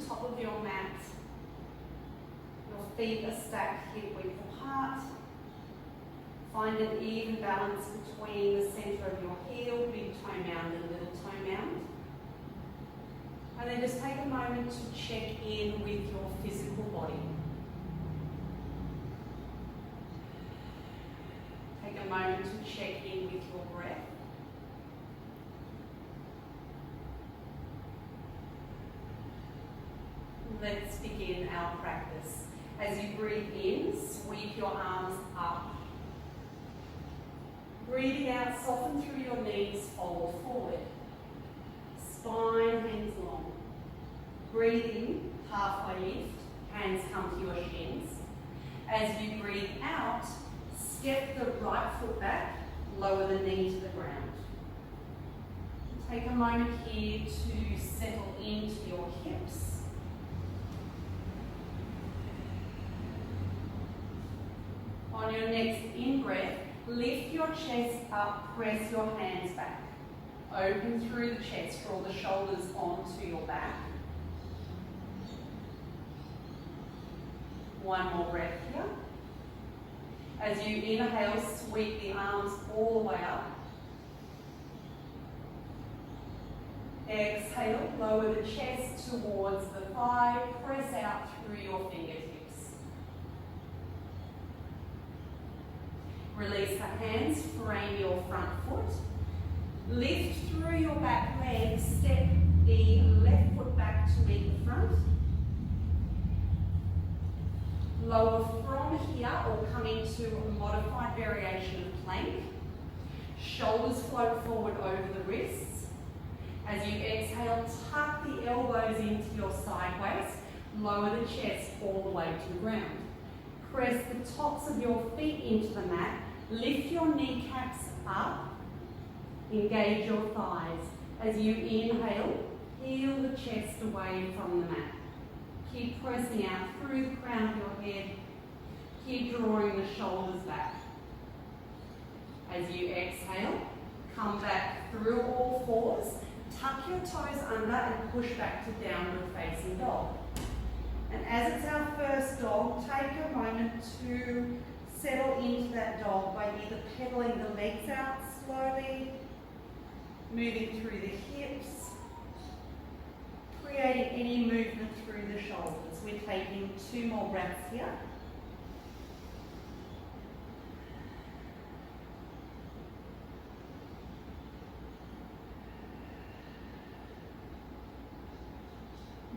the top of your mat. Your feet are stacked hip width apart. Find an even balance between the centre of your heel, big toe mound and little toe mound. And then just take a moment to check in with your physical body. Take a moment to check in with your breath. Let's begin our practice. As you breathe in, sweep your arms up. Breathing out, soften through your knees, fold forward. Spine hangs long. Breathe in, halfway lift, hands come to your shins. As you breathe out, step the right foot back, lower the knee to the ground. Take a moment here to settle into your hips. On your next in-breath, lift your chest up, press your hands back. Open through the chest, draw the shoulders onto your back. One more breath here. As you inhale, sweep the arms all the way up. Exhale, lower the chest towards the thigh, press out through your fingertips. Release the hands, frame your front foot. Lift through your back leg, step the left foot back to meet the front. Lower from here or come into a modified variation of plank. Shoulders float forward over the wrists. As you exhale, tuck the elbows into your sideways. Lower the chest all the way to the ground. Press the tops of your feet into the mat. Lift your kneecaps up. Engage your thighs. As you inhale, heel the chest away from the mat. Keep pressing out through the crown of your head. Keep drawing the shoulders back. As you exhale, come back through all fours. Tuck your toes under and push back to downward facing dog. And as it's our first dog, take a moment to settle into that dog by either pedaling the legs out slowly, moving through the hips, creating any movement through the shoulders. We're taking 2 more breaths here.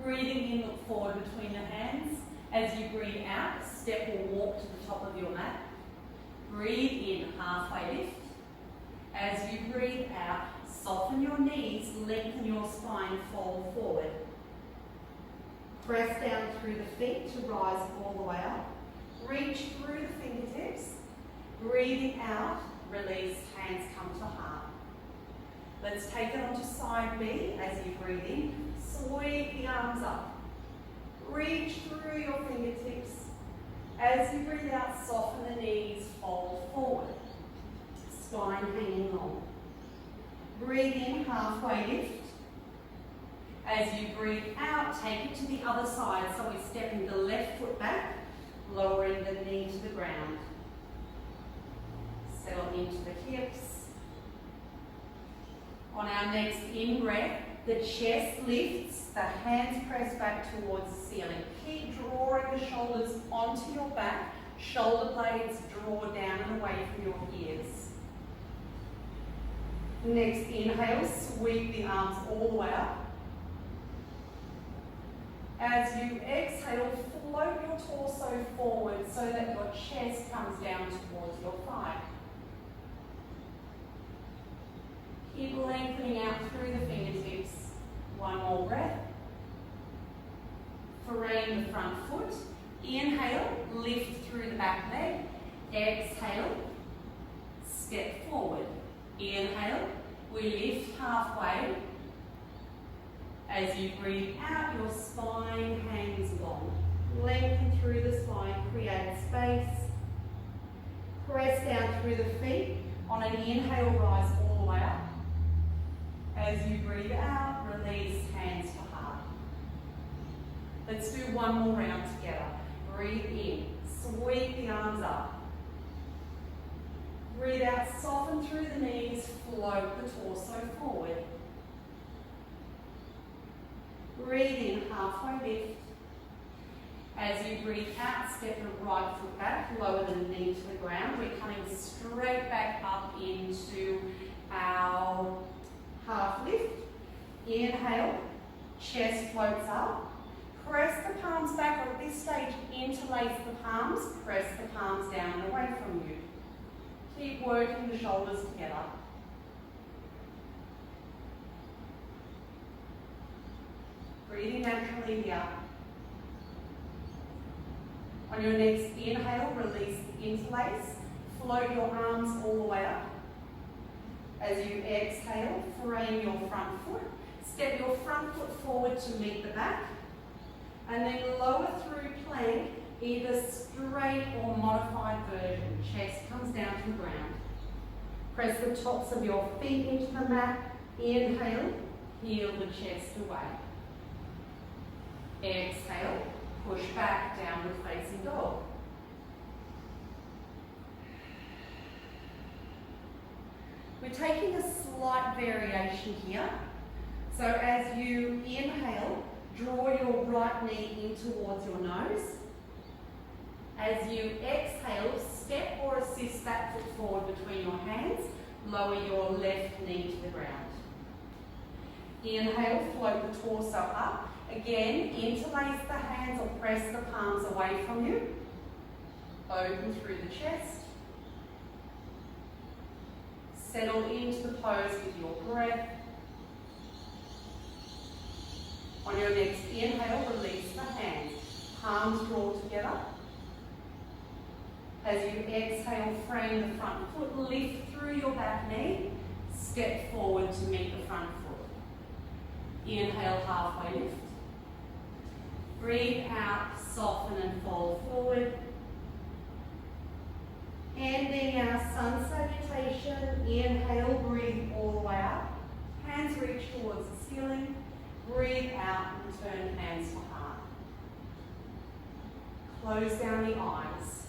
Breathing in, look forward between the hands. As you breathe out, step or walk to the top of your mat. Breathe in, halfway lift. As you breathe out, soften your knees, lengthen your spine, fold forward. Press down through the feet to rise all the way up. Reach through the fingertips. Breathing out, release, hands come to heart. Let's take it onto side B. As you breathe in, sweep the arms up. Reach through your fingertips. As you breathe out, soften the knees, fold forward. Spine hanging long. Breathe in, halfway lift. As you breathe out, take it to the other side. So we're stepping the left foot back, lowering the knee to the ground. Settle into the hips. On our next in-breath, the chest lifts, the hands press back towards the ceiling. Keep drawing the shoulders onto your back. Shoulder blades draw down and away from your ears. Next inhale, sweep the arms all the way up. As you exhale, float your torso forward so that your chest comes down towards your thigh. Keep lengthening out through the fingertips. One more breath. Frame the front foot. Inhale, lift through the back leg. Exhale, step forward. Inhale, we lift halfway. As you breathe out, your spine hangs long. Lengthen through the spine, create space. Press down through the feet. On an inhale, rise all the way up. As you breathe out, release, hands to heart. Let's do one more round together. Breathe in, sweep the arms up. Breathe out, soften through the knees, float the torso forward. Breathe in, halfway lift. As you breathe out, step the right foot back, lower the knee to the ground. We're coming straight back up into our half lift. Inhale, chest floats up. Press the palms back, or at this stage, interlace the palms. Press the palms down and away from you. Keep working the shoulders together. Breathing naturally here. On your next inhale, release the interlace. Float your arms all the way up. As you exhale, frame your front foot. Step your front foot forward to meet the back. And then lower through plank, either straight or modified version. Chest comes down to the ground. Press the tops of your feet into the mat. Inhale, heel the chest away. Exhale, push back, downward facing dog. We're taking a slight variation here. So as you inhale, draw your right knee in towards your nose. As you exhale, step or assist that foot forward between your hands. Lower your left knee to the ground. Inhale, float the torso up. Again, interlace the hands or press the palms away from you. Open through the chest. Settle into the pose with your breath. On your next inhale, release the hands. Palms draw together. As you exhale, frame the front foot, lift through your back knee, step forward to meet the front foot. Inhale, halfway lift. Breathe out, soften and fold forward. Ending our sun salutation. Inhale, breathe all the way up. Hands reach towards the ceiling. Breathe out and turn hands to heart. Close down the eyes.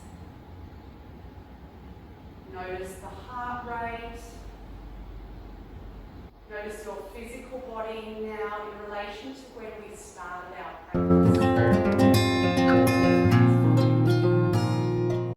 Notice the heart rate. Notice your physical body now in relation to when we started our practice.